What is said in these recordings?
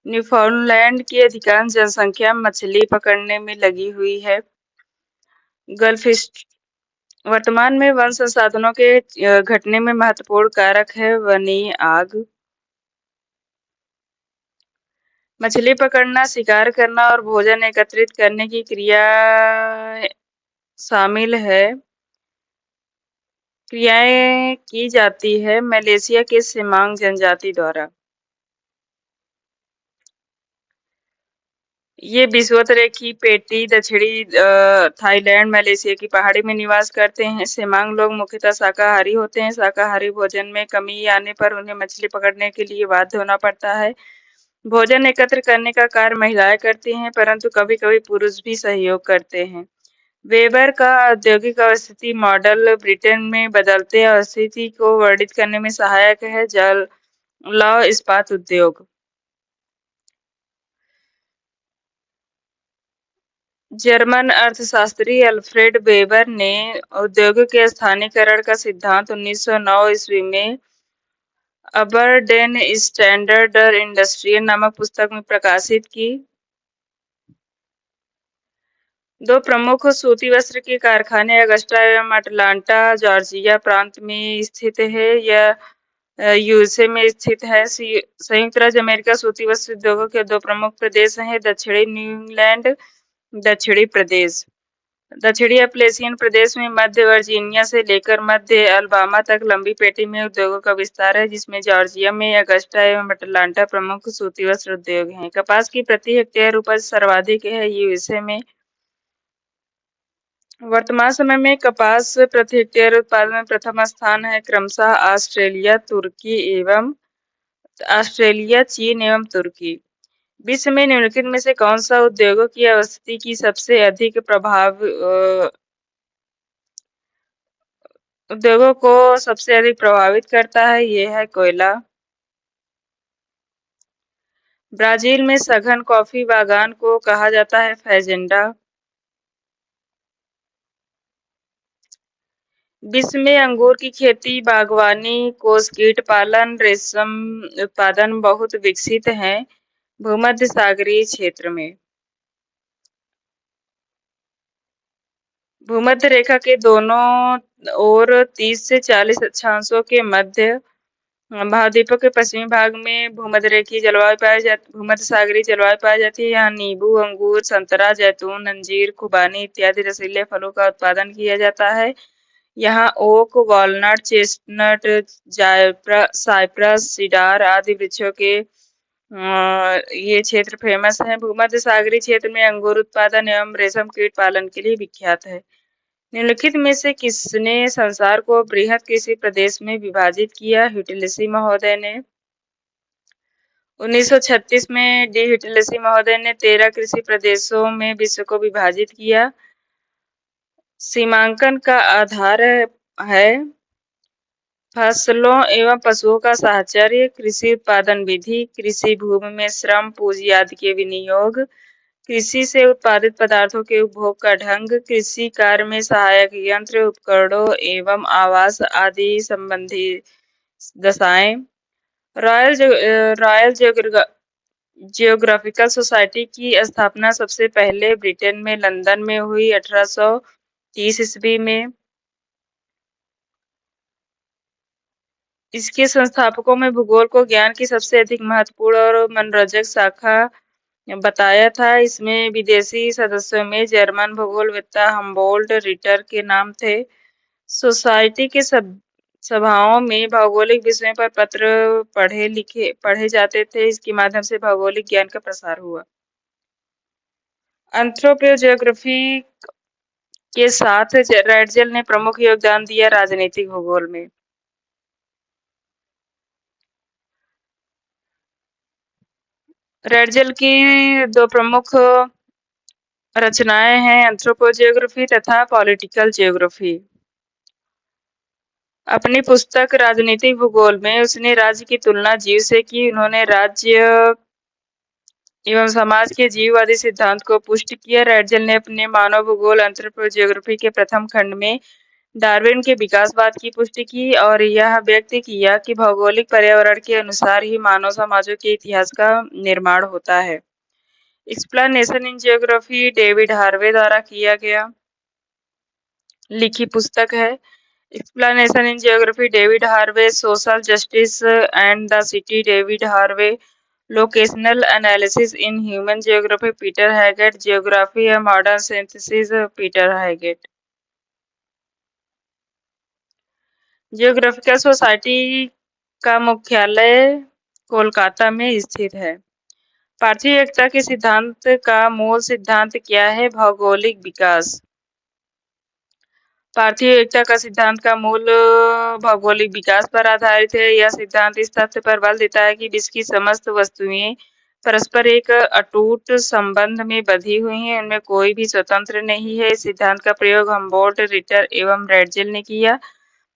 Newfoundland की अधिकांश जनसंख्या मछली पकड़ने में लगी हुई है। गल्फिश वर्तमान में वन संसाधनों के घटने में महत्वपूर्ण कारक है। वन्य आग, मछली पकड़ना, शिकार करना और भोजन एकत्रित करने की क्रिया शामिल है। क्रियाएं की जाती है मलेशिया के सिमांग जनजाति द्वारा। ये विषुवतरेखी पेटी दक्षिणी थाईलैंड, मलेशिया की पहाड़ी में निवास करते हैं। सेमांग लोग मुख्यतः शाकाहारी होते हैं। शाकाहारी भोजन में कमी आने पर उन्हें मछली पकड़ने के लिए बाध्य होना पड़ता है। भोजन एकत्र करने का कार्य महिलाएं करती हैं, परंतु कभी-कभी पुरुष भी सहयोग करते हैं। वेबर का औद्योगिक अवस्थिति मॉडल ब्रिटेन में बदलते अवस्थिति को वर्णित करने में सहायक है। जल, लौह इस्पात उद्योग। जर्मन अर्थशास्त्री अल्फ्रेड वेबर ने उद्योगों के स्थानीयकरण का सिद्धांत 1909 ईस्वी में अबरडेन स्टैंडर्ड इंडस्ट्रियल नामक पुस्तक में प्रकाशित की। दो प्रमुख सूती वस्त्र के कारखाने अगस्टा एवं अटलांटा जॉर्जिया प्रांत में स्थित है। यह यूएसए में स्थित है। संयुक्त राज्य अमेरिका सूती वस्त्र उद्योगों के दो प्रमुख प्रदेश हैं, दक्षिणी न्यू इंग्लैंड, दक्षिणी प्रदेश। दक्षिणी अपलेशियन प्रदेश में मध्य वर्जीनिया से लेकर मध्य अलाबामा तक लंबी पेटी में उद्योगों का विस्तार है, जिसमें जॉर्जिया में अगस्टा एवं अटलांटा प्रमुख सूती वस्त्र उद्योग हैं। कपास की प्रति हेक्टेयर उपज सर्वाधिक है यूएसए में। वर्तमान समय में कपास प्रति हेक्टेयर उत्पादन में प्रथम स्थान है, क्रमशः ऑस्ट्रेलिया, चीन एवं तुर्की। विश्व में निम्नलिखित में से कौन सा उद्योगों की अवस्थिति की सबसे अधिक उद्योगों को सबसे अधिक प्रभावित करता है? ये है कोयला। ब्राजील में सघन कॉफी बागान को कहा जाता है फैजेंडा। विश्व में अंगूर की खेती, बागवानी, कोसकीट पालन, रेशम उत्पादन बहुत विकसित हैं भूमध्य सागरीय क्षेत्र में। भूमध्य रेखा के दोनों ओर 30 से 40 अक्षांशों के मध्य महाद्वीपों के पश्चिमी भाग में भूमध्य सागरीय जलवायु पाई जाती है। यहाँ नींबू, अंगूर, संतरा, जैतून, अंजीर, खुबानी इत्यादि रसीले फलों का उत्पादन किया जाता है। यहाँ oak, walnut, chestnut, cypress, cedar आदि वृक्षों के ये क्षेत्र फेमस है। भूमध्य सागरीय क्षेत्र में अंगूर उत्पादन एवं रेशम कीट पालन के लिए विख्यात है। निम्नलिखित में से किसने संसार को बृहद कृषि प्रदेश में विभाजित किया? ह्यूटिलिसी महोदय ने। 1936 में डी ह्यूटिलिसी महोदय ने 13 कृषि प्रदेशों में विश्व को विभाजित किया। सीमांकन का आधार है फसलों एवं पशुओं का साहचर्य, कृषि उत्पादन विधि, कृषि भूमि में श्रम, पूंजी आदि के विनियोग, कृषि से उत्पादित पदार्थों के उपभोग का ढंग, कृषि कार्य में सहायक यंत्र, उपकरणों एवं आवास आदि संबंधी दशाएं। रॉयल जियोग्राफिकल सोसाइटी की स्थापना सबसे पहले ब्रिटेन में लंदन में हुई 1830 ईस्वी में। इसके संस्थापकों में भूगोल को ज्ञान की सबसे अधिक महत्वपूर्ण और मनोरंजक शाखा बताया था। इसमें विदेशी सदस्यों में जर्मन भूगोलवेत्ता हम्बोल्ट रिटर के नाम थे। सोसाइटी के सभाओं में भौगोलिक विषयों पर पत्र पढ़े जाते थे। इसके माध्यम से भौगोलिक ज्ञान का प्रसार हुआ। एंथ्रोपोजियोग्राफी के साथ रैडजेल ने प्रमुख योगदान दिया राजनीतिक भूगोल में। रैडजेल की दो प्रमुख रचनाएं हैं, एंथ्रोपोजियोग्राफी तथा पॉलिटिकल जियोग्राफी। अपनी पुस्तक राजनीतिक भूगोल में उसने राज्य की तुलना जीव से की। उन्होंने राज्य एवं समाज के जीववादी सिद्धांत को पुष्ट किया। रैडजेल ने अपने मानव भूगोल एंथ्रोपोजियोग्राफी के प्रथम खंड में डार्विन के विकासवाद की पुष्टि की और यह व्यक्त किया कि भौगोलिक पर्यावरण के अनुसार ही मानव समाजों के इतिहास का निर्माण होता है। Explanation in geography David Harvey द्वारा किया गया लिखी पुस्तक है। Explanation in geography David Harvey, social justice and the city David Harvey, locational analysis in human geography Peter Haggett, geography a modern synthesis Peter Haggett. Geographical society का मुख्यालय कोलकाता में स्थित है। पार्थिव एकता के सिद्धांत का मूल सिद्धांत क्या है? भौगोलिक विकास। पार्थिव एकता का सिद्धांत का मूल भौगोलिक विकास पर आधारित है। यह सिद्धांत इस तथ्य पर बल देता है कि विश्व की समस्त वस्तुएं परस्पर एक अटूट संबंध में बंधी हुई हैं, उनमें कोई भी स्वतंत्र नहीं है। इस सिद्धांत का प्रयोग हम्बोल्ट, रिटर एवं रैडजेल ने किया,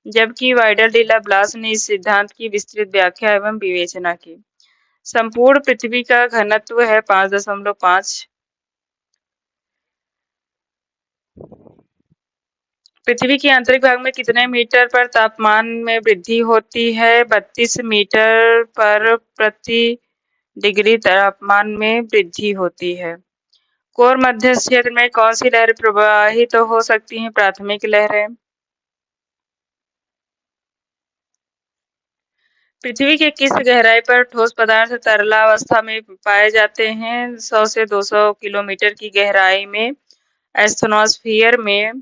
जबकि वाइडर डी ला ब्लास ने इस सिद्धांत की विस्तृत व्याख्या एवं विवेचना की। संपूर्ण पृथ्वी का घनत्व है 5.5। पृथ्वी के आंतरिक भाग में कितने मीटर पर तापमान में वृद्धि होती है? 32 मीटर पर प्रति डिग्री तापमान में वृद्धि होती है। कोर मध्य क्षेत्र में कौन सी लहरें प्रवाहित हो सकती हैं? प्राथमिक लहरें। पृथ्वी के किस गहराई पर ठोस पदार्थ तरलावस्था में पाए जाते हैं? 100 से 200 किलोमीटर की गहराई में एस्थेनोस्फीयर में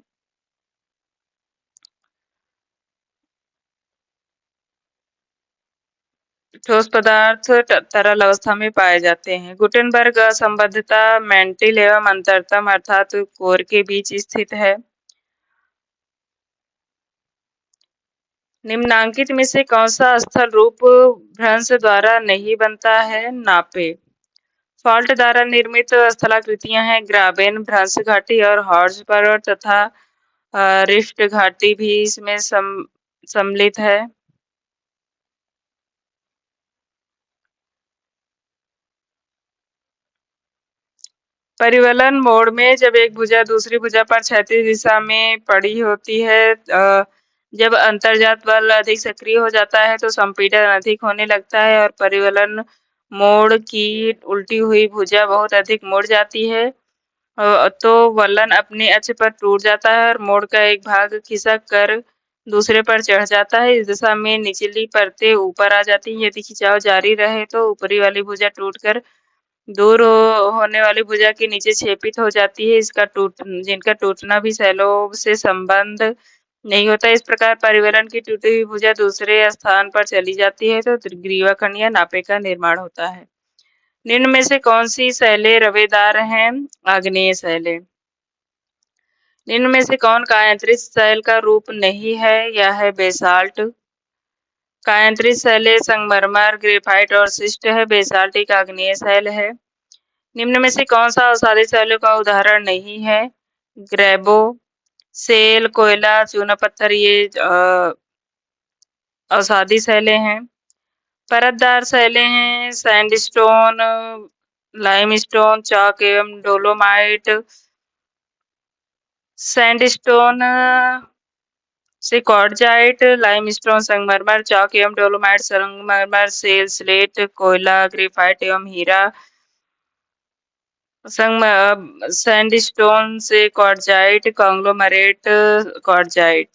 ठोस पदार्थ तरल अवस्था में पाए जाते हैं। गुटेनबर्ग असंबद्धता मैंटिल एवं अंतरतम अर्थात कोर के बीच स्थित है। निम्नांकित में से कौन सा स्थल रूप भ्रंश द्वारा नहीं बनता है? नापे। फॉल्ट द्वारा निर्मित स्थलाकृतियां हैं ग्राबेन, भ्रंश घाटी और हॉर्ज पर्वत तथा रिफ्ट घाटी भी इसमें सम्मिलित है। परिवलन मोड में जब एक भुजा दूसरी भुजा पर क्षैतिज दिशा में पड़ी होती है, जब अंतर्जात बल अधिक सक्रिय हो जाता है तो संपीड़न अधिक होने लगता है और परिवलन मोड की उल्टी हुई भुजा बहुत अधिक मुड़ जाती है, तो वलन अपने अक्ष पर टूट जाता है और मोड़ का एक भाग खिसक कर दूसरे पर चढ़ जाता है। इस दिशा में निचली परतें ऊपर आ जाती हैं। यदि खिंचाव जारी रहे तो ऊपरी वाली भुजा टूटकर दूर होने वाली भुजा के नीचे छेपित हो जाती है, जिनका टूटना भी शैलों से संबंध नहीं होता। इस प्रकार परिवलन की टूटी हुई भुजा दूसरे स्थान पर चली जाती है तो ग्रीवाखंड या नापे का निर्माण होता है। निम्न में से कौन सी शैलें रवेदार हैं? आग्नेय शैलें। निम्न में से कौन कायांतरित शैल का रूप नहीं है? यह है बेसाल्ट। कायांतरित शैलें संगमरमर, ग्रेफाइट और शिस्ट है। बेसाल्ट एक आग्नेय शैल है। निम्न में से कौन सा अवसादी शैलों का उदाहरण नहीं है? ग्रेबो, सेल, कोयला, चूना पत्थर ये अवसादी शैलें हैं। परतदार शैलें हैं सैंडस्टोन, लाइमस्टोन, चॉक एवं डोलोमाइट। सैंडस्टोन से क्वार्टजाइट, लाइमस्टोन संगमरमर, चॉक एवं डोलोमाइट संगमरमर, सेल स्लेट, कोयला ग्रेफाइट एवं हीरा। सैंडस्टोन से क्वार्टजाइट, कांग्लोमरेट क्वार्टजाइट।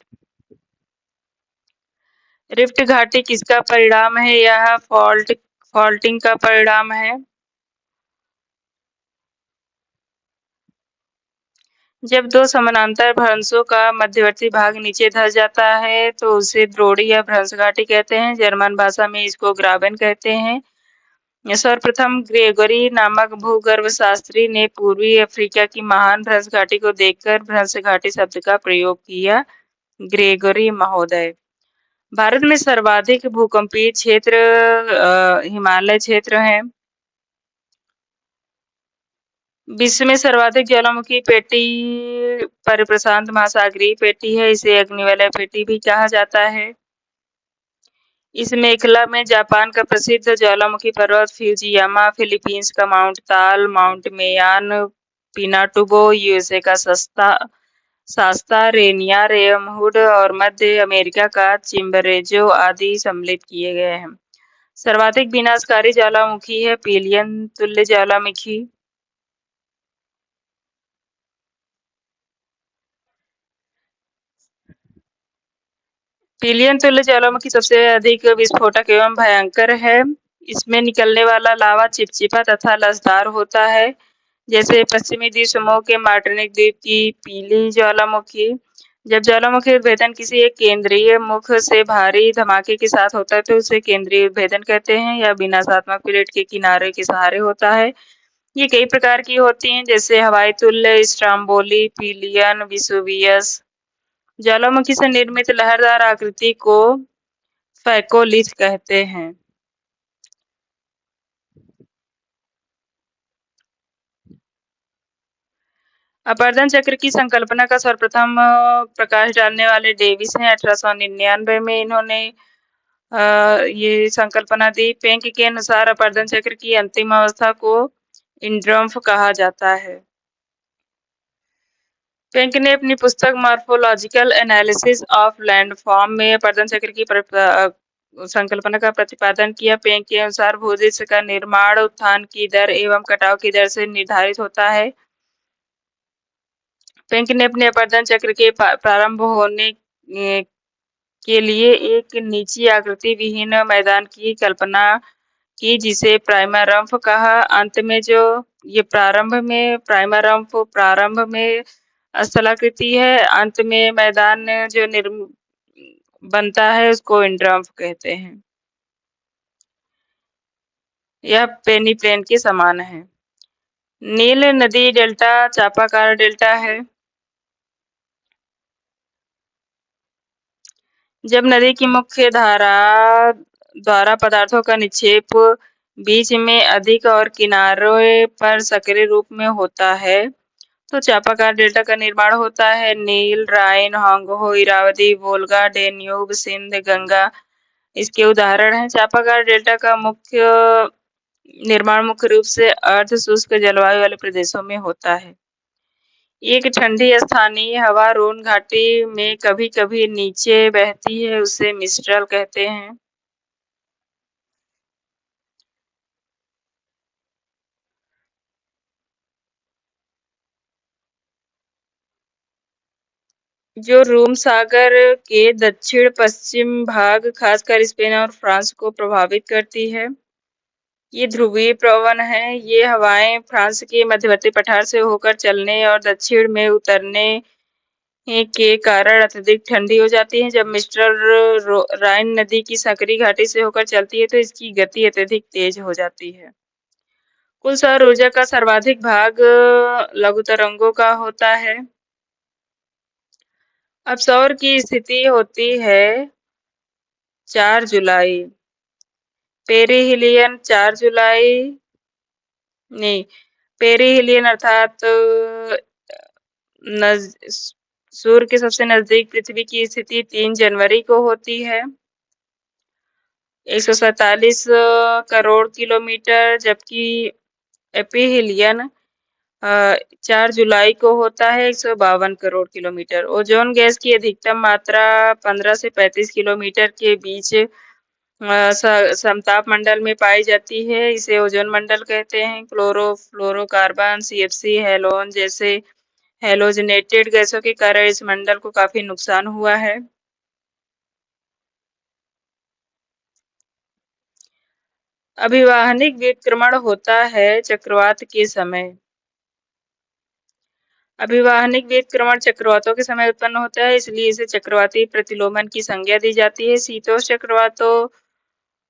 रिफ्ट घाटी किसका परिणाम है? यह फॉल्टिंग का परिणाम है। जब दो समानांतर भ्रंशों का मध्यवर्ती भाग नीचे धंस जाता है तो उसे द्रोणी या भ्रंश घाटी कहते हैं। जर्मन भाषा में इसको ग्राबेन कहते हैं। सर्वप्रथम ग्रेगोरी नामक भूगर्भ शास्त्री ने पूर्वी अफ्रीका की महान भ्रंश घाटी को देखकर भ्रंश घाटी शब्द का प्रयोग किया। ग्रेगोरी महोदय। भारत में सर्वाधिक भूकंपीय क्षेत्र हिमालय क्षेत्र है। विश्व में सर्वाधिक ज्वालामुखी पेटी परिप्रशांत महासागरीय पेटी है। इसे अग्निवलय पेटी भी कहा जाता है। इस मेखला में जापान का प्रसिद्ध ज्वालामुखी पर्वत फ्यूजियामा, फिलीपींस का माउंट ताल, माउंट मेयान, पिनाटुबो, यूएसए का सस्ता शास्ता, रेनियर एवं हुड और मध्य अमेरिका का चिम्बरेजो आदि सम्मिलित किए गए हैं। सर्वाधिक विनाशकारी ज्वालामुखी है पिलियन तुल्य ज्वालामुखी। पिलियन तुल्य ज्वालामुखी सबसे अधिक विस्फोटक एवं भयंकर है। इसमें निकलने वाला लावा चिपचिपा तथा लसदार होता है, जैसे पश्चिमी द्वीप समूह के मार्टिनिक द्वीप की पीली ज्वालामुखी। जब ज्वालामुखी उद्भेदन किसी एक केंद्रीय मुख से भारी धमाके के साथ होता है तो उसे केंद्रीय उद्भेदन कहते हैं, या विनाशात्मक प्लेट के किनारे के सहारे होता है। ये कई प्रकार की होती हैं, जैसे हवाई तुल्य, स्ट्राम्बोली, पिलियन, विसुवियस। ज्वालामुखी से निर्मित लहरदार आकृति को फैकोलिथ कहते हैं। अपरदन चक्र की संकल्पना का सर्वप्रथम प्रकाश डालने वाले डेविस हैं। 1899 में इन्होंने ये संकल्पना दी। पेंक के अनुसार अपरदन चक्र की अंतिम अवस्था को इंड्रम्फ कहा जाता है। पेंक ने अपनी पुस्तक मॉर्फोलॉजिकल एनालिसिस ऑफ लैंडफॉर्म में अपरदन चक्र की संकल्पना का प्रतिपादन किया। पेंक के अनुसार भूदृश्य का निर्माण उत्थान की दर एवं कटाव की दर से निर्धारित होता है। पेंक ने अपने अपरदन चक्र के प्रारंभ होने के लिए एक निजी आकृति विहीन मैदान की कल्पना की, जिसे प्राइमरम्फ कहा। अंत में जो ये प्रारंभ में स्थलाकृति है, अंत में मैदान जो बनता है उसको इंड्रम्फ कहते हैं। यह पेनी प्लेन के समान है। नील नदी डेल्टा चापाकार डेल्टा है। जब नदी की मुख्य धारा द्वारा पदार्थों का निक्षेप बीच में अधिक और किनारे पर सक्रिय रूप में होता है तो चापाकार डेल्टा का निर्माण होता है। नील, राइन, होंगहो, इरावदी, वोल्गा, डेन्यूब, सिंध, गंगा इसके उदाहरण हैं। चापाकार डेल्टा का निर्माण मुख्य रूप से अर्ध शुष्क जलवायु वाले प्रदेशों में होता है। एक ठंडी स्थानीय हवा रोन घाटी में कभी कभी नीचे बहती है, उसे मिस्ट्रल कहते हैं। जो रूम सागर के दक्षिण पश्चिम भाग खासकर स्पेन और फ्रांस को प्रभावित करती है। ये ध्रुवीय प्रवण है। ये हवाएं फ्रांस के मध्यवर्ती पठार से होकर चलने और दक्षिण में उतरने के कारण अत्यधिक ठंडी हो जाती है। जब मिस्टर राइन नदी की सकरी घाटी से होकर चलती है तो इसकी गति अत्यधिक तेज हो जाती है। कुल सौर ऊर्जा का सर्वाधिक भाग लघु तरंगों का होता है। अब सौर की स्थिति होती है 4 जुलाई। पेरिहिलियन 4 जुलाई नहीं, पेरिहिलियन अर्थात सूर्य के सबसे नजदीक पृथ्वी की स्थिति 3 जनवरी को होती है, 147 करोड़ किलोमीटर, जबकि एपिहिलियन 4 जुलाई को होता है, 152 करोड़ किलोमीटर। ओजोन गैस की अधिकतम मात्रा 15 से 35 किलोमीटर के बीच समताप मंडल में पाई जाती है। इसे ओजोन मंडल कहते हैं। क्लोरोफ्लोरोकार्बन, सीएफसी, हेलोन जैसे हेलोजनेटेड गैसों के कारण इस मंडल को काफी नुकसान हुआ है। अभिवाहनिक व्युत्क्रमण होता है चक्रवात के समय। अभिवाहनिक व्युत्क्रमण चक्रवातों के समय उत्पन्न होता है, इसलिए इसे चक्रवाती प्रतिलोमन की संज्ञा दी जाती है।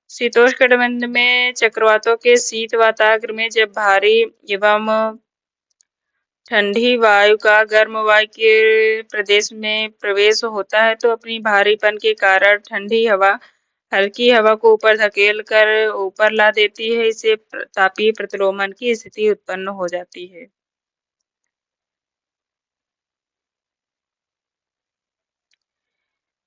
शीतोष्णकटिबंध में चक्रवातों के शीत वाताग्र में जब भारी एवं ठंडी वायु का गर्म वायु के प्रदेश में प्रवेश होता है तो अपनी भारीपन के कारण ठंडी हवा हल्की हवा को ऊपर धकेल कर ऊपर ला देती है। इससे तापीय प्रतिलोमन की स्थिति उत्पन्न हो जाती है।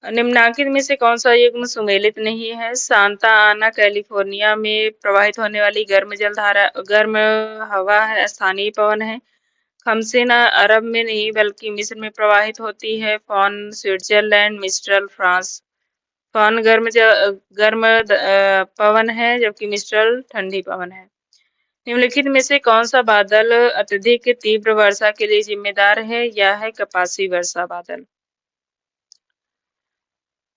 निम्नांकित में से कौन सा युग्म सुमेलित नहीं है? सांता आना कैलिफोर्निया में प्रवाहित होने वाली गर्म हवा है, स्थानीय पवन है। खमसिन अरब में नहीं बल्कि मिस्र में प्रवाहित होती है। Foehn Switzerland, mistral France. Foehn गर्म पवन है जबकि मिस्ट्रल ठंडी पवन है। निम्नलिखित में से कौन सा बादल अत्यधिक तीव्र वर्षा के लिए जिम्मेदार है? यह है कपासी वर्षा बादल।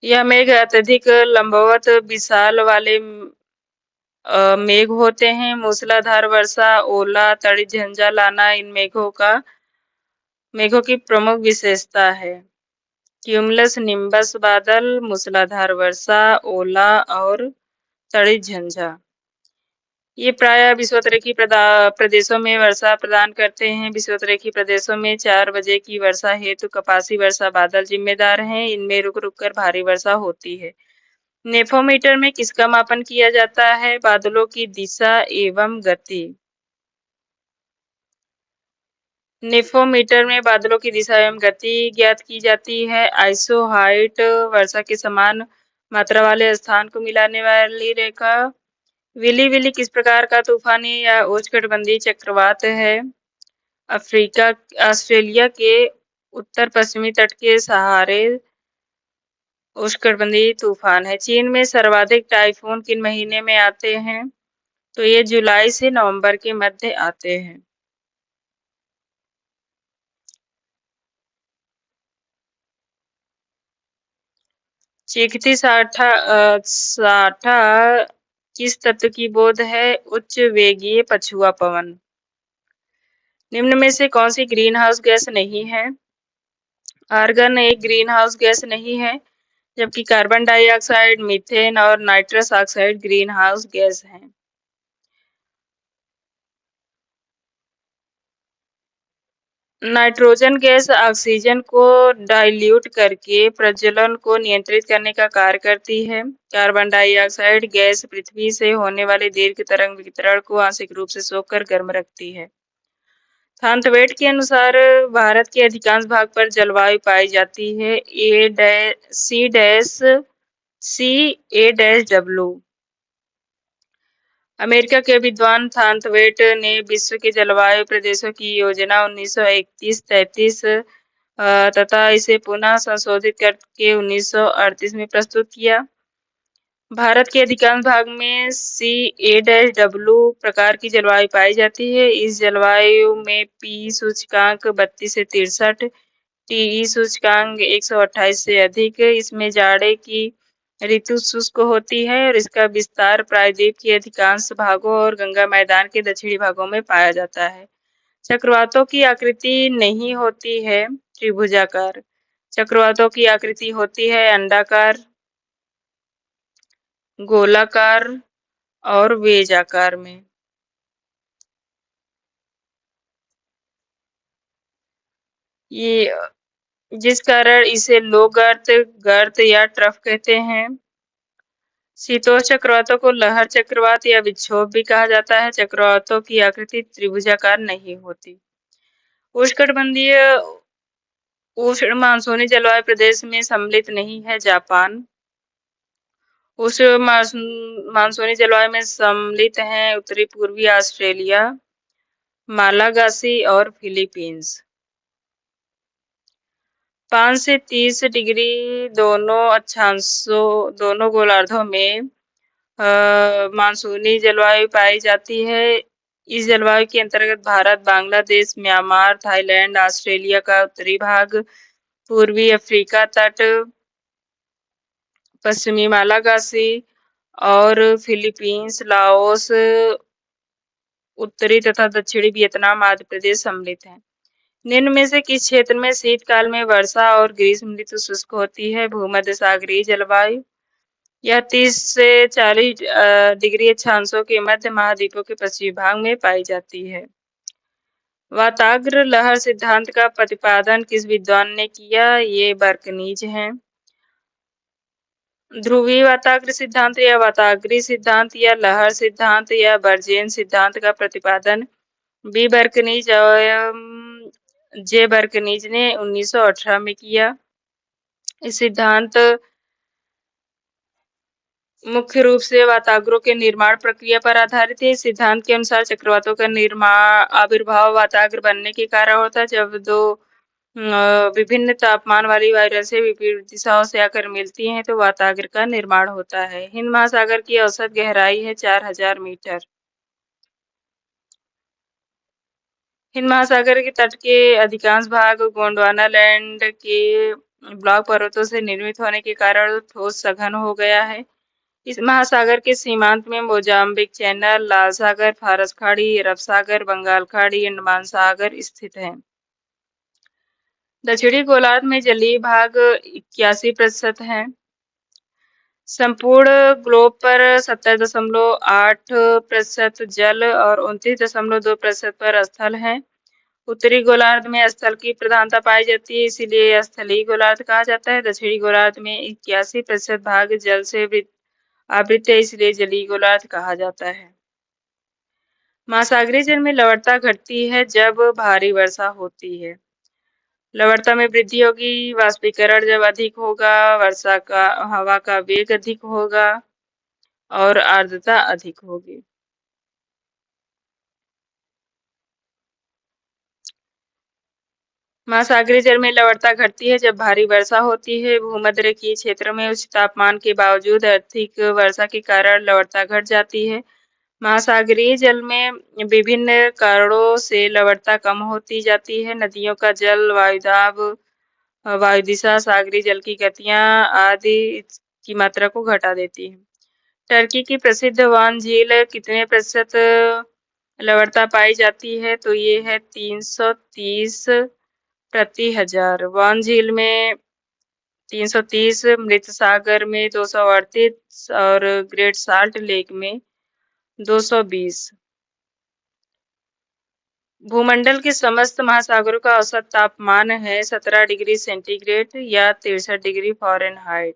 यह मेघ अत्यधिक लंबवत विशाल वाले मेघ होते हैं। मूसलाधार वर्षा, ओला, तड़ित, झंझा लाना इन मेघों की प्रमुख विशेषता है। क्यूमुलस निम्बस बादल, मूसलाधार वर्षा, ओला और तड़ित झंझा ये प्रायः विषुवतरेखी प्रदेशों में वर्षा प्रदान करते हैं। विषुवतरेखी प्रदेशों में 4 बजे की वर्षा हेतु कपासी वर्षा बादल जिम्मेदार हैं। इनमें रुक रुक कर भारी वर्षा होती है। नेफोमीटर में किसका मापन किया जाता है? बादलों की दिशा एवं गति। नेफोमीटर में बादलों की दिशा एवं गति ज्ञात की जाती है। आइसो हाइट वर्षा के समान मात्रा वाले स्थान को मिलाने वाली रेखा। विली विली किस प्रकार का तूफानी या उष्णकटिबंधीय चक्रवात है? ऑस्ट्रेलिया के उत्तर पश्चिमी तट के सहारे उष्णकटिबंधीय तूफान है। चीन में सर्वाधिक टाइफून किन महीने में आते हैं? तो ये जुलाई से नवंबर के मध्य आते हैं। चीखती साठा किस तत्व की बोध है? उच्च वेगीय पछुआ पवन। निम्न में से कौन सी ग्रीन हाउस गैस नहीं है? आर्गन एक ग्रीन हाउस गैस नहीं है जबकि कार्बन डाइऑक्साइड, मीथेन और nitrous oxide green house gas हैं। नाइट्रोजन गैस ऑक्सीजन को डाइल्यूट करके प्रज्वलन को नियंत्रित करने का कार्य करती है। कार्बन डाइऑक्साइड गैस पृथ्वी से होने वाले दीर्घ तरंग वितरण को आंशिक रूप से सोखकर गर्म रखती है। थानतवेट के अनुसार भारत के अधिकांश भाग पर जलवायु पाई जाती है। C-A-W। अमेरिका के विद्वान थानतवेट ने विश्व के जलवायु प्रदेशों की योजना 1931-33 तथा इसे पुनः संशोधित करके 1938 में प्रस्तुत किया। भारत के अधिकांश भाग में C-A-W प्रकार की जलवायु पाई जाती है। इस जलवायु में P सूचकांक 32 से 63, TE सूचकांक 128 से अधिक। इसमें जाड़े की ऋतु शुष्क होती है और इसका विस्तार प्रायद्वीप के अधिकांश भागों और गंगा मैदान के दक्षिणी भागों में पाया जाता है। चक्रवातों की आकृति नहीं होती है त्रिभुजाकार। चक्रवातों की आकृति होती है अंडाकार, गोलाकार और वेज आकार में। ये जिस कारण इसे गर्त या ट्रफ कहते हैं। शीतोष्ण चक्रवातों को लहर चक्रवात या विक्षोभ भी कहा जाता है। चक्रवातों की आकृति त्रिभुजाकार नहीं होती। उष्णकटिबंधीय उष्ण मानसूनी जलवायु प्रदेश में सम्मिलित नहीं है जापान। उष्ण मानसूनी जलवायु में सम्मिलित हैं उत्तरी पूर्वी ऑस्ट्रेलिया, मालागासी और फिलीपींस। 5 से 30 डिग्री दोनों गोलार्धों में मानसूनी जलवायु पाई जाती है। इस जलवायु के अंतर्गत Bharat, Bangladesh, Myanmar, Thailand, Australia का उत्तरी भाग, पूर्वी अफ्रीका तट, पश्चिमी मालागासी और फिलीपींस, लाओस, उत्तरी तथा दक्षिणी वियतनाम आदि प्रदेश सम्मिलित हैं। निम्न में से किस क्षेत्र में शीतकाल में वर्षा और ग्रीष्म ऋतु शुष्क होती है? भूमध्य सागरीय जलवायु। यह 30 से 40 डिग्री अक्षांशों के मध्य महाद्वीपों के पश्चिमी भाग में पाई जाती है। वाताग्र लहर सिद्धांत का प्रतिपादन किस विद्वान ने किया? ये बर्कनीज हैं। ध्रुवीय वाताग्र सिद्धांत या वाताग्री सिद्धांत या लहर सिद्धांत या बर्जेन सिद्धांत का प्रतिपादन बी बर्कनीज और जे बर्कनीज ने 1918 में किया। इस सिद्धांत मुख्य रूप से वाताग्रों के निर्माण प्रक्रिया पर आधारित है। इस सिद्धांत के अनुसार चक्रवातों का निर्माण आविर्भाव वाताग्र बनने के कारण होता है। जब दो विभिन्न तापमान वाली वायुरसें विपरीत दिशाओं से आकर मिलती हैं तो वाताग्र का निर्माण होता है। हिंद महासागर की औसत गहराई है 4000 मीटर। हिंद महासागर के तट के अधिकांश भाग गोंडवाना लैंड के ब्लॉक पर्वतों से निर्मित होने के कारण ठोस सघन हो गया है। इस महासागर के सीमांत में मोजाम्बिक चैनल, लाल सागर, फारस खाड़ी, अरब सागर, बंगाल खाड़ी, अंडमान सागर स्थित हैं। दक्षिणी गोलार्ध में जलीय भाग 81% है। संपूर्ण ग्लोब पर 70.8% जल और 29.2% पर स्थल है। उत्तरी गोलार्ध में स्थल की प्रधानता पाई जाती है, इसीलिए स्थलीय गोलार्ध कहा जाता है। दक्षिणी गोलार्ध में 81% भाग जल से आवृत है, इसलिए जलीय गोलार्ध कहा जाता है। महासागरीय जल में लवणता घटती है जब भारी वर्षा होती है। लवणता में वृद्धि होगी वाष्पीकरण जब अधिक होगा, वर्षा का हवा का वेग अधिक होगा और आर्द्रता अधिक होगी। महासागरीय जल में लवणता घटती है जब भारी वर्षा होती है। भूमध्यरेखीय क्षेत्र में उच्च तापमान के बावजूद अधिक वर्षा के कारण लवणता घट जाती है। महासागरीय जल में विभिन्न कारणों से लवणता कम होती जाती है। नदियों का जल, वायुदाब, वायु दिशा, सागरीय जल की गतियां आदि की मात्रा को घटा देती है। टर्की की प्रसिद्ध वान झील कितने प्रतिशत लवणता पाई जाती है? तो ये है 330 प्रति हजार। वान झील में 330, मृत सागर में 238 और ग्रेट साल्ट लेक में 220। भूमंडल के समस्त महासागरों का औसत तापमान है 17 डिग्री सेंटीग्रेड या 63 डिग्री फ़ारेनहाइट।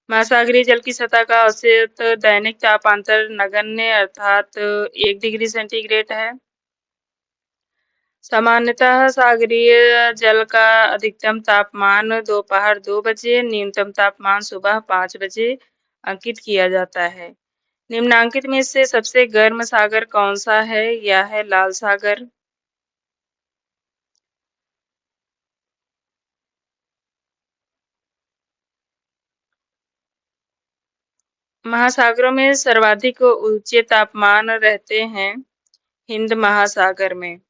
महासागरीय जल की सतह का औसत दैनिक तापांतर नगण्य अर्थात 1 डिग्री सेंटीग्रेड है। सामान्यतः सागरीय जल का अधिकतम तापमान दोपहर 2 बजे, न्यूनतम तापमान सुबह 5 बजे अंकित किया जाता है। निम्नांकित में से सबसे गर्म सागर कौन सा है? यह है लाल सागर। महासागरों में सर्वाधिक ऊंचे तापमान रहते हैं हिंद महासागर में।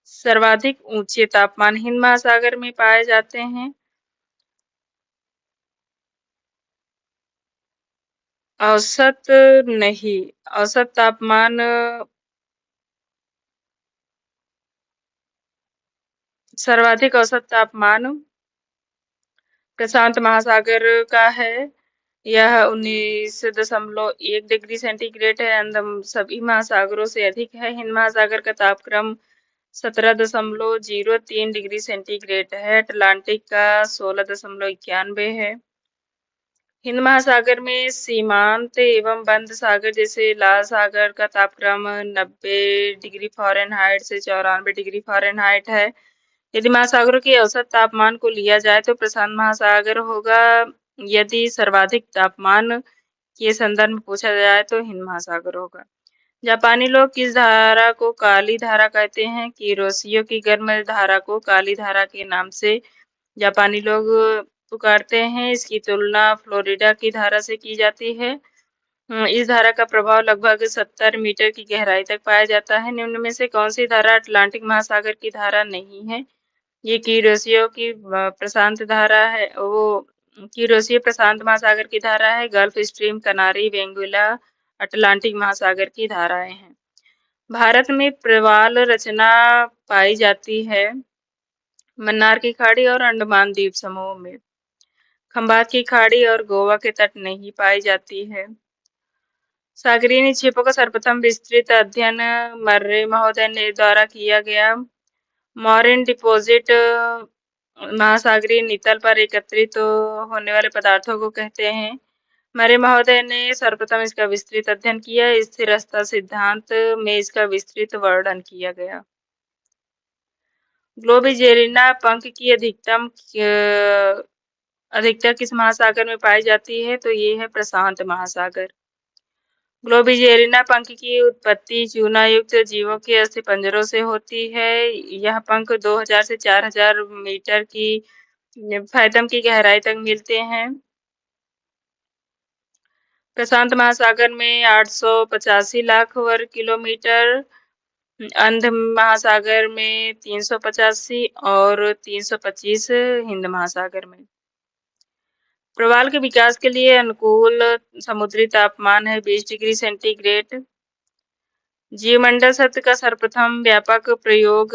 सर्वाधिक ऊंचे तापमान हिंद महासागर में पाए जाते हैं। औसत नहीं, औसत तापमान सर्वाधिक औसत तापमान प्रशांत महासागर का है। यह 19.1 डिग्री सेंटीग्रेड है। अन्य सभी महासागरों से अधिक है। हिंद महासागर का तापक्रम 17.03 डिग्री सेंटीग्रेड है। अटलांटिक का 16.91 है। हिंद महासागर में सीमांत एवं बंद सागर जैसे लाल सागर का तापक्रम 90 डिग्री फ़ारेनहाइट से 94 डिग्री फ़ारेनहाइट है। यदि महासागरों के औसत तापमान को लिया जाए तो प्रशांत महासागर होगा। यदि सर्वाधिक तापमान के संदर्भ में पूछा जाए तो हिंद महासागर होगा। जापानी लोग किस धारा को काली धारा कहते हैं? किरोशियो की गर्म धारा को काली धारा के नाम से जापानी लोग पुकारते हैं। इसकी तुलना फ्लोरिडा की धारा से की जाती है। इस धारा का प्रभाव लगभग 70 मीटर की गहराई तक पाया जाता है। निम्न में से कौन सी धारा अटलांटिक महासागर की धारा नहीं है? ये किरोशियो की प्रशांत धारा है। वो किरोशियो प्रशांत महासागर की धारा है। गल्फ स्ट्रीम, कनारी, वेंगुला अटलांटिक महासागर की धाराएं हैं। भारत में प्रवाल रचना पाई जाती है मन्नार की खाड़ी और अंडमान द्वीप समूह में। खंबात की खाड़ी और गोवा के तट नहीं पाई जाती है। सागरीय निक्षेपों का सर्वप्रथम विस्तृत अध्ययन मर्रे महोदय ने द्वारा किया गया। मॉरेन डिपॉजिट महासागरीय नितल पर एकत्रित होने वाले पदार्थों को कहते हैं। मरे महोदय ने सर्वप्रथम इसका विस्तृत अध्ययन किया। स्थिरता सिद्धांत में इसका विस्तृत वर्णन किया गया। ग्लोबिजेरिना पंख की अधिकतर किस महासागर में पाई जाती है? तो ये है प्रशांत महासागर। ग्लोबिजेरिना पंख की उत्पत्ति चूनायुक्त जीवों के अस्थिपंजरों से होती है। यह पंख 2000 से 4000 मीटर की फैथम की गहराई तक मिलते हैं। प्रशांत महासागर में 885 लाख वर्ग किलोमीटर, अंध महासागर में 385 और 325 हिंद महासागर में। प्रवाल के विकास के लिए अनुकूल समुद्री तापमान है 20 डिग्री सेंटीग्रेड। जीवमंडल शब्द का सर्वप्रथम व्यापक प्रयोग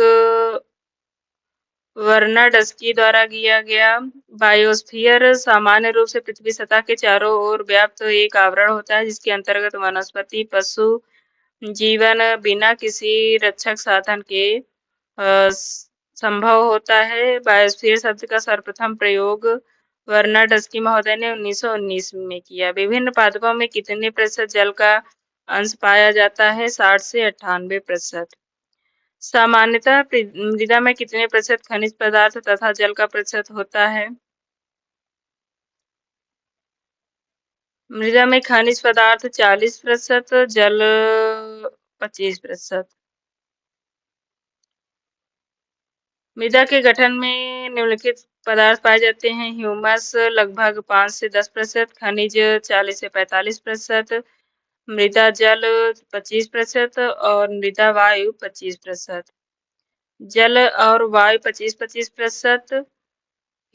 वर्नाडस्की द्वारा किया गया। बायोस्फीयर सामान्य रूप से पृथ्वी सतह के चारों ओर व्याप्त एक आवरण होता है जिसके अंतर्गत वनस्पति पशु जीवन बिना किसी रक्षक साधन के संभव होता है। बायोस्फीयर शब्द का सर्वप्रथम प्रयोग वर्नाडस्की महोदय ने 1919 में किया। विभिन्न पादपों में कितने प्रतिशत जल का अंश पाया जाता है? 60 से 98%। सामान्यतः मृदा में कितने प्रतिशत खनिज पदार्थ तथा जल का प्रतिशत होता है? मृदा में खनिज पदार्थ 40%, जल 25%। मृदा के गठन में निम्नलिखित पदार्थ पाए जाते हैं। ह्यूमस लगभग 5 से 10%, खनिज 40 से 45%, मृदा जल 25% और मृदा वायु 25%। जल और वायु 25-25%,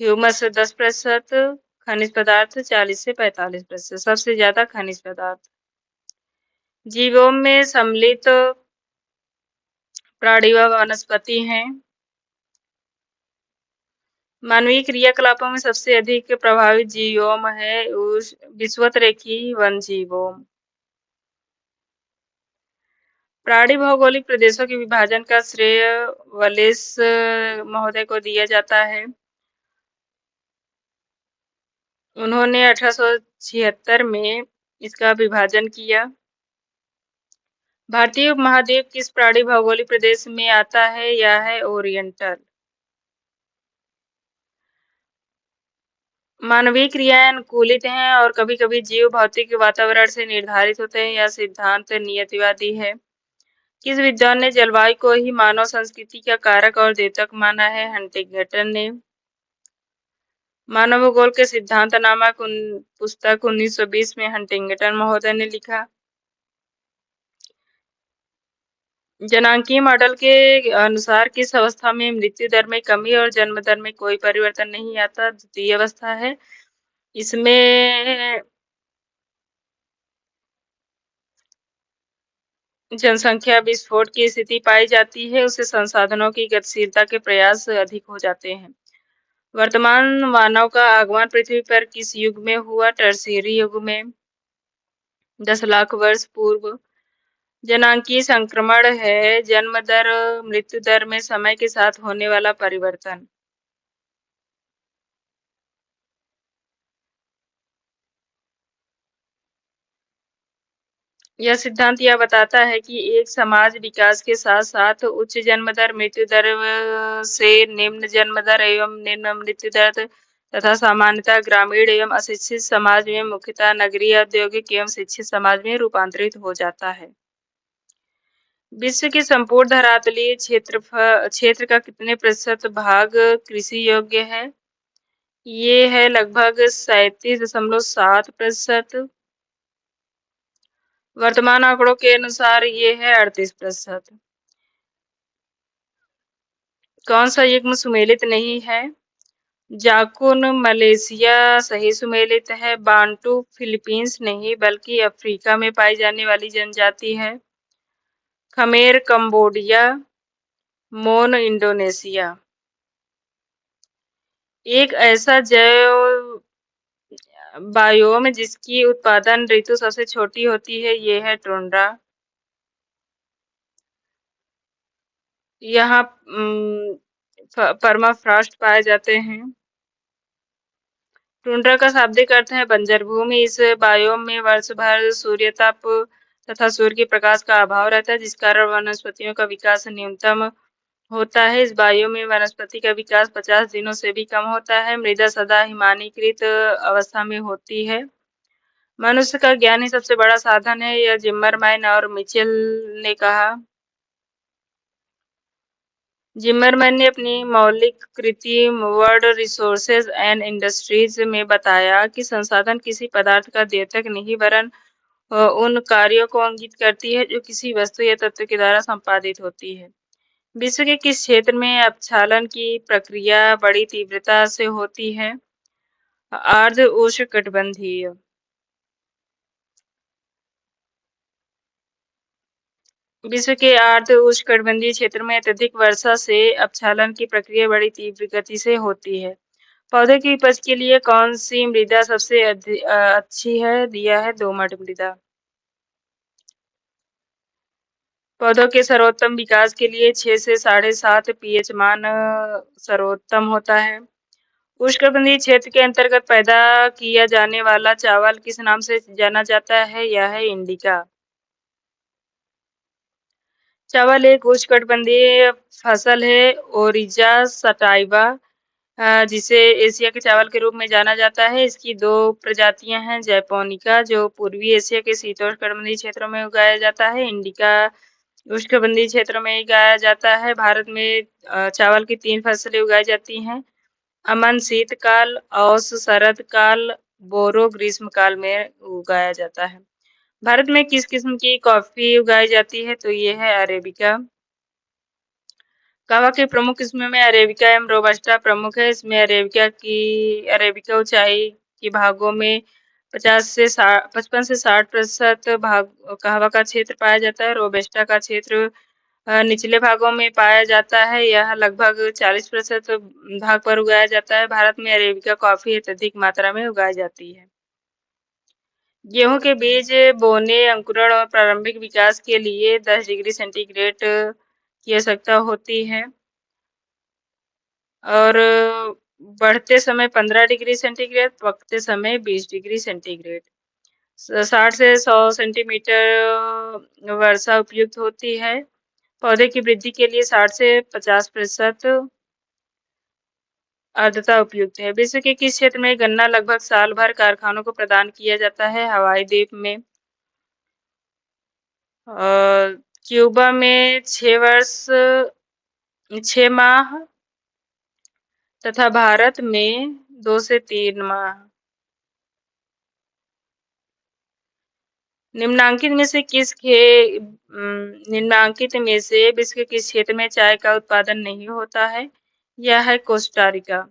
ह्यूमस 10%, खनिज पदार्थ 40 से 45%। सबसे ज्यादा खनिज पदार्थ। जीवों में सम्मिलित प्राणी व वनस्पति हैं। मानवीय क्रियाकलापों में सबसे अधिक प्रभावित जीवोम है विषुवतरेखी वन जीवोम। प्राणी भौगोलिक प्रदेशों के विभाजन का श्रेय वलेस महोदय को दिया जाता है। उन्होंने 1876 में इसका विभाजन किया। भारतीय उपमहाद्वीप किस प्राणी भौगोलिक प्रदेश में आता है? यह है ओरिएंटल। मानवीय क्रियाएं अनुकूलित हैं और कभी-कभी जीव भौतिक वातावरण से निर्धारित होते हैं। यह सिद्धांत नियतिवादी है। किस विद्वान ने जलवायु को ही मानव संस्कृति का कारक और द्योतक माना है? हंटिंगटन ने। मानव भूगोल के सिद्धांत नामक पुस्तक 1920 में हंटिंगटन महोदय ने लिखा। जनांकीय मॉडल के अनुसार किस अवस्था में मृत्यु दर में कमी और जन्म दर में कोई परिवर्तन नहीं आता? द्वितीय अवस्था है। इसमें जनसंख्या विस्फोट की स्थिति पाई जाती है, उससे संसाधनों की गतिशीलता के प्रयास अधिक हो जाते हैं। वर्तमान मानव का आगमन पृथ्वी पर किस युग में हुआ? टर्शियरी युग में, 10 लाख वर्ष पूर्व। जनांकीय संक्रमण है जन्म दर मृत्यु दर में समय के साथ होने वाला परिवर्तन। यह सिद्धांत यह बताता है कि एक समाज विकास के साथ साथ उच्च जन्म दर मृत्यु दर से निम्न जन्म दर एवं निम्न मृत्यु दर तथा सामान्यतः ग्रामीण एवं अशिक्षित समाज में मुख्यतः नगरीय औद्योगिक एवं शिक्षित समाज में रूपांतरित हो जाता है। विश्व के संपूर्ण धरातलीय क्षेत्र का कितने प्रतिशत भाग कृषि योग्य है? ये है लगभग 37.7%। वर्तमान आंकड़ों के अनुसार ये है 38%। कौन सा युग्म सुमेलित नहीं है? जाकुन मलेशिया सही सुमेलित है। बांटू फिलीपींस नहीं बल्कि अफ्रीका में पाई जाने वाली जनजाति है। खमेर कंबोडिया, मोन इंडोनेशिया। एक ऐसा जैव बायोम जिसकी उत्पादन ऋतु सबसे छोटी होती है, ये है टुंड्रा। यहाँ परमाफ्रॉस्ट पाए जाते हैं। टुंड्रा का शाब्दिक अर्थ है बंजर भूमि। इस बायोम में वर्ष भर सूर्यताप तथा सूर्य के प्रकाश का अभाव रहता है, जिस कारण वनस्पतियों का विकास न्यूनतम होता है। इस बायोम में वनस्पति का विकास 50 दिनों से भी कम होता है। मृदा सदा हिमानीकृत अवस्था में होती है। मनुष्य का ज्ञान ही सबसे बड़ा साधन है, यह जिम्मरमैन और मिचेल ने कहा। जिम्मरमैन ने अपनी मौलिक कृति वर्ल्ड रिसोर्सेज एंड इंडस्ट्रीज में बताया कि संसाधन किसी पदार्थ का द्योतक नहीं, वरन उन कार्यों को इंगित करती है जो किसी वस्तु या तत्व के द्वारा संपादित होती है। विश्व के किस क्षेत्र में अपक्षालन की प्रक्रिया बड़ी तीव्रता से होती है? अर्ध उष्णकटिबंधीय। विश्व के अर्ध उष्णकटिबंधीय क्षेत्र में अत्यधिक वर्षा से अपक्षालन की प्रक्रिया बड़ी तीव्र गति से होती है। पौधे की उपज के लिए कौन सी मृदा सबसे अच्छी है? दिया है दोमट मृदा। पौधों के सर्वोत्तम विकास के लिए 6 से 7.5 पीएच मान सर्वोत्तम होता है। उष्णकटिबंधीय क्षेत्र के अंतर्गत पैदा किया जाने वाला चावल किस नाम से जाना जाता है? यह है इंडिका। चावल एक उष्णकटिबंधीय फसल है, ओरिजा सटाइवा, जिसे एशिया के चावल के रूप में जाना जाता है। इसकी 2 प्रजातियां हैं, जैपोनिका जो पूर्वी एशिया के शीतोष्णकटिबंधीय क्षेत्रों में उगाया जाता है, इंडिका उष्णकटिबंधीय क्षेत्र में उगाया जाता है। भारत में चावल की 3 फसलें उगाई जाती हैं, अमन शीतकाल, औस शरद काल, बोरो ग्रीष्मकाल में उगाया जाता है। भारत में किस किस्म की कॉफी उगाई जाती है? तो ये है अरेबिका। कहवा की प्रमुख किस्मों में अरेबिका एवं रोबस्टा प्रमुख है। इसमें अरेबिका ऊंचाई के भागों में 55 से 60% भाग कहवा का क्षेत्र पाया जाता है। रोबस्टा का क्षेत्र निचले भागों में पाया जाता है, यह लगभग 40% भाग पर उगाया जाता है। भारत में अरेबिका कॉफी अत्यधिक मात्रा में उगाई जाती है। गेहूं के बीज बोने, अंकुरण और प्रारंभिक विकास के लिए 10 डिग्री सेंटीग्रेड की आवश्यकता होती है और बढ़ते समय 15 डिग्री सेंटीग्रेड, पकते समय 20 डिग्री सेंटीग्रेड। 60 से 100 सेंटीमीटर वर्षा उपयुक्त होती है। पौधे की वृद्धि के लिए 60 से 50% आर्द्रता उपयुक्त है। विश्व के किस क्षेत्र में गन्ना लगभग साल भर कारखानों को प्रदान किया जाता है? हवाई द्वीप में। क्यूबा में 6 माह तथा भारत में 2 से 3 माह। निम्नांकित में से विश्व के किस क्षेत्र में चाय का उत्पादन नहीं होता है? यह है कोस्टारिका।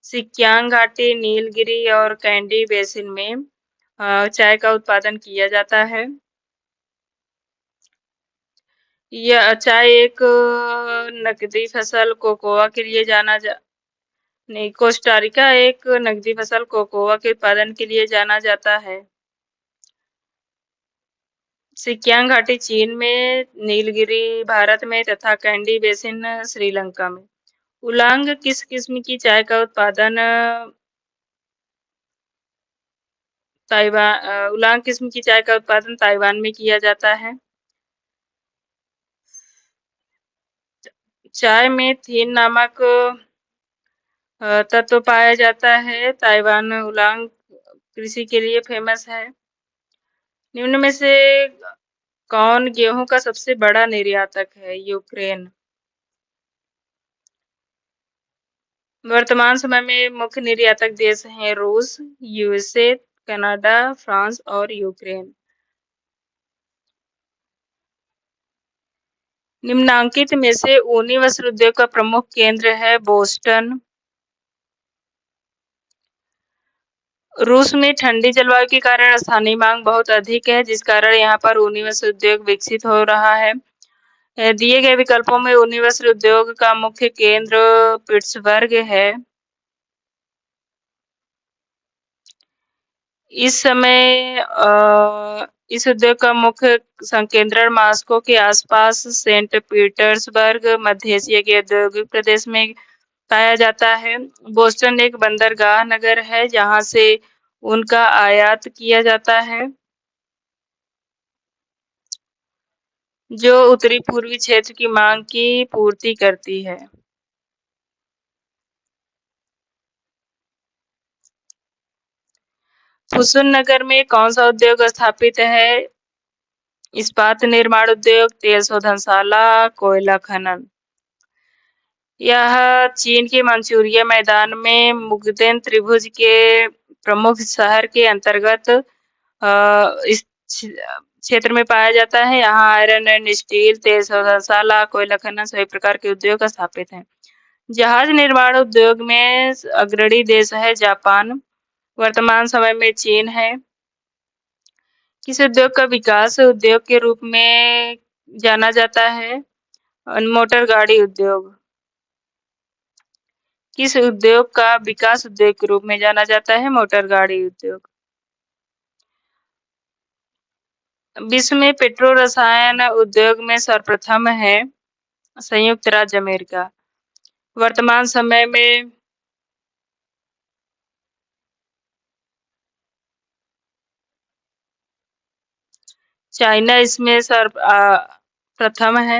सिक्यांग घाटी, नीलगिरी और कैंडी बेसिन में चाय का उत्पादन किया जाता है। यह चाय एक नकदी फसल कोकोआ के लिए नहीं, कोस्टारिका एक नकदी फसल कोकोआ के उत्पादन के लिए जाना जाता है। सिक्यांग घाटी चीन में, नीलगिरी भारत में तथा कैंडी बेसिन श्रीलंका में। उलांग किस किस्म की चाय का उत्पादन उलांग किस्म की चाय का उत्पादन ताइवान में किया जाता है। चाय में थीन नामक तत्व पाया जाता है। ताइवान उलांग कृषि के लिए फेमस है। निम्न में से कौन गेहूं का सबसे बड़ा निर्यातक है? यूक्रेन। वर्तमान समय में मुख्य निर्यातक देश हैं रूस, यूएसए, कनाडा, फ्रांस और यूक्रेन। निम्नांकित में से ऊनी वस्त्र उद्योग का प्रमुख केंद्र है बोस्टन। रूस में ठंडी जलवायु के कारण स्थानीय मांग बहुत अधिक है, जिस कारण यहाँ पर ऊनी वस्त्र उद्योग विकसित हो रहा है। दिए गए विकल्पों में ऊनी वस्त्र उद्योग का मुख्य केंद्र पिट्सबर्ग है। इस समय इस उद्योग का मुख्य संकेंद्रण मॉस्को के आसपास सेंट पीटर्सबर्ग, मध्य एशिया के औद्योगिक प्रदेश में पाया जाता है। बोस्टन एक बंदरगाह नगर है जहां से उनका आयात किया जाता है, जो उत्तरी पूर्वी क्षेत्र की मांग की पूर्ति करती है। फुसुन नगर में कौन सा उद्योग स्थापित है? इस्पात निर्माण उद्योग, तेल शोधनशाला, कोयला खनन। यह चीन के मंचूरिया मैदान में मुगदेन त्रिभुज के प्रमुख शहर के अंतर्गत इस क्षेत्र में पाया जाता है। यहाँ आयरन एंड स्टील, तेल शोधनशाला, कोयला खनन सभी प्रकार के उद्योग स्थापित हैं। जहाज निर्माण उद्योग में अग्रणी देश है जापान। वर्तमान समय में चीन है। किस उद्योग का विकास उद्योग के रूप में जाना जाता है? मोटर गाड़ी उद्योग। किस उद्योग का विकास उद्योग के रूप में जाना जाता है? मोटर गाड़ी उद्योग। विश्व में पेट्रो रसायन उद्योग में सर्वप्रथम है संयुक्त राज्य अमेरिका। वर्तमान समय में चाइना इसमें सर्वप्रथम है।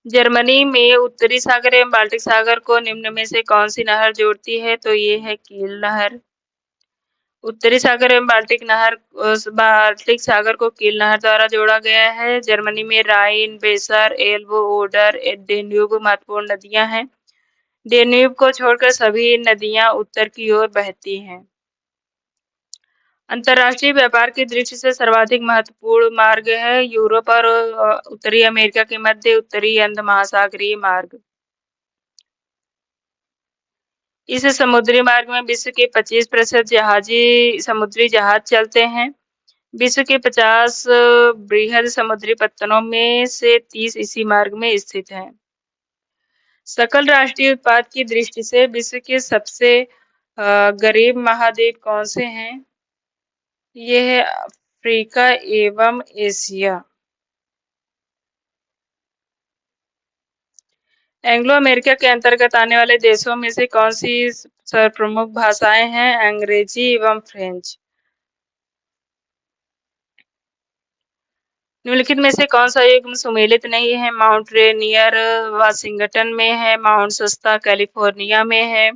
जर्मनी में उत्तरी सागर एवं बाल्टिक सागर को निम्न में से कौन सी नहर जोड़ती है? तो ये है कील नहर। उत्तरी सागर एवं बाल्टिक सागर को कील नहर द्वारा जोड़ा गया है। जर्मनी में राइन, वेसर, एल्बो, ओडर, डेन्यूब महत्वपूर्ण नदियां हैं। डेन्यूब को छोड़कर सभी नदियां उत्तर की ओर बहती हैं। अंतर्राष्ट्रीय व्यापार की दृष्टि से सर्वाधिक महत्वपूर्ण मार्ग है यूरोप और उत्तरी अमेरिका के मध्य उत्तरी अंध महासागरीय मार्ग। इस समुद्री मार्ग में विश्व के 25% समुद्री जहाज चलते हैं। विश्व के 50 बृहद समुद्री पत्तनों में से 30 इसी मार्ग में स्थित हैं। सकल राष्ट्रीय उत्पाद की दृष्टि से विश्व के सबसे गरीब महाद्वीप कौन से हैं? ये है अफ्रीका एवं एशिया। एंग्लो अमेरिका के अंतर्गत आने वाले देशों में से कौन सी प्रमुख भाषाएं हैं? अंग्रेजी एवं फ्रेंच। निम्नलिखित में से कौन सा युग्म सुमेलित नहीं है? माउंट रेनियर वाशिंगटन में है, माउंट शस्ता कैलिफोर्निया में है,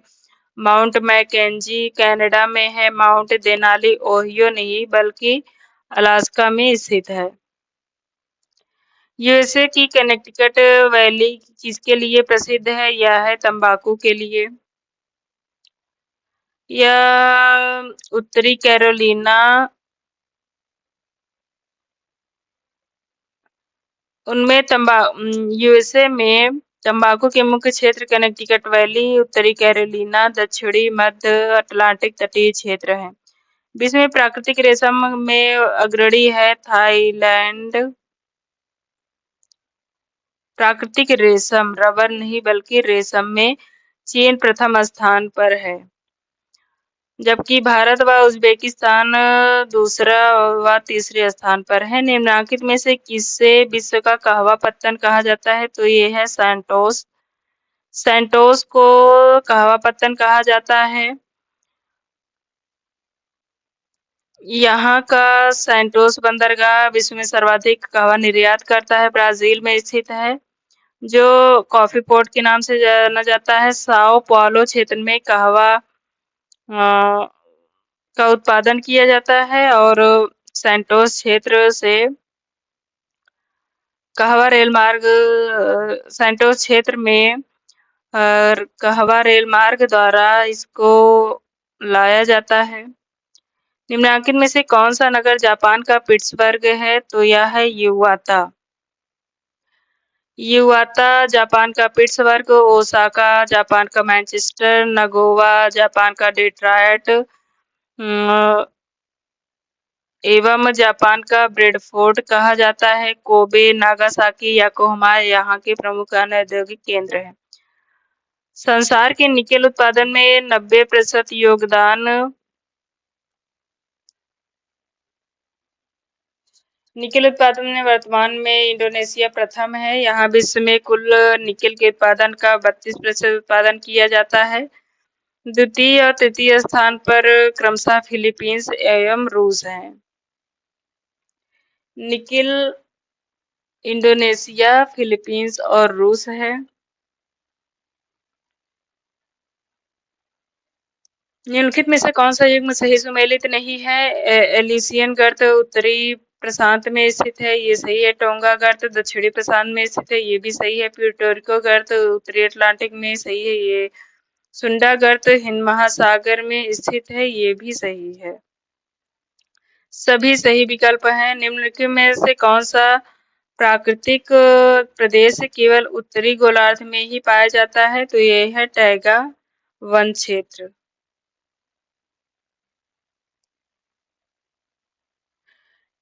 माउंट मैकेंजी कनाडा में है, माउंट देनाली ओहियो नहीं बल्कि अलास्का में स्थित है। यूएसए की कनेक्टिकट वैली किसके लिए प्रसिद्ध है? यह है तंबाकू के लिए। यह उत्तरी कैरोलिना यूएसए में तंबाकू के मुख्य क्षेत्र कनेक्टिकट वैली, उत्तरी कैरोलिना, दक्षिणी मध्य अटलांटिक तटीय क्षेत्र हैं। विश्व में प्राकृतिक रेशम में अग्रणी है थाईलैंड। प्राकृतिक रेशम, रबर नहीं बल्कि रेशम में चीन प्रथम स्थान पर है, जबकि भारत व उज्बेकिस्तान दूसरा व तीसरे स्थान पर है। निम्नलिखित में से किसे विश्व का कहवा पत्तन कहा जाता है? तो ये है सैंटोस। सैंटोस को कहवा पत्तन कहा जाता है। यहाँ का सैंटोस बंदरगाह विश्व में सर्वाधिक कहवा निर्यात करता है। ब्राजील में स्थित है, जो कॉफी पोर्ट के नाम से जाना जाता है। साओ पाउलो क्षेत्र में कहवा का उत्पादन किया जाता है और सैंटोस क्षेत्र से कहवा रेल मार्ग सैंटोस क्षेत्र में कहवा रेल मार्ग द्वारा इसको लाया जाता है। निम्नलिखित में से कौन सा नगर जापान का पिट्सबर्ग है? तो यह है युवाता। युवाता जापान का पिट्सबर्ग, ओसाका जापान का मैनचेस्टर, नगोवा जापान का डेट्रॉयट एवं जापान का ब्रेडफोर्ड कहा जाता है। कोबे, नागासाकी, याकोहामा यहाँ के प्रमुख अन्य औद्योगिक केंद्र हैं। संसार के निकेल उत्पादन में 90% योगदान निकेल उत्पादन में वर्तमान में इंडोनेशिया प्रथम है। यहाँ विश्व में कुल निकेल के उत्पादन का 32% उत्पादन किया जाता है। द्वितीय और तृतीय स्थान पर क्रमशः फिलीपींस एवं रूस हैं। निकेल इंडोनेशिया, फिलीपींस और रूस है। निम्नलिखित में से कौन सा युग्म सही सुमेलित नहीं है? एलिसियन गर्त उत्तरी प्रशांत में स्थित है, ये सही है। टोंगा गर्त दक्षिणी प्रशांत में स्थित है, ये भी सही है। प्यूर्टोरिको गर्त उत्तरी अटलांटिक में सही है, ये। सुंडा गर्त हिंद महासागर में स्थित है, ये भी सही है। सभी सही विकल्प हैं। निम्नलिखित में से कौन सा प्राकृतिक प्रदेश केवल उत्तरी गोलार्ध में ही पाया जाता है? तो यह है टैगा वन क्षेत्र।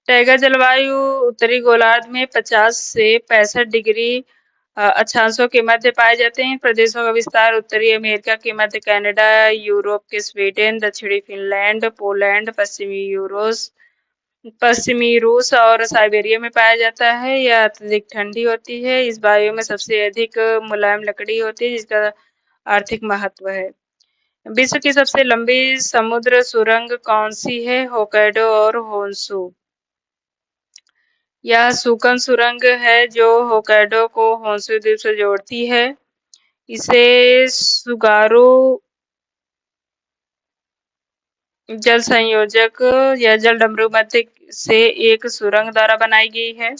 टैगा जलवायु उत्तरी गोलार्ध में 50 से 65 डिग्री अक्षांशों के मध्य पाए जाते हैं। प्रदेशों का विस्तार उत्तरी अमेरिका के मध्य, कनाडा, यूरोप के स्वीडन, दक्षिणी फिनलैंड, पोलैंड, पश्चिमी रूस और साइबेरिया में पाया जाता है। यह अत्यधिक ठंडी होती है। इस वायु में सबसे अधिक मुलायम लकड़ी होती है, जिसका आर्थिक महत्व है। विश्व की सबसे लंबी समुद्र सुरंग कौन सी है? होक्काइडो और होन्शू। यह सुकन सुरंग है जो होक्काइडो को होन्शू द्वीप से जोड़ती है। इसे सुगारू जल संयोजक या जल डमरू मध्य से एक सुरंग द्वारा बनाई गई है।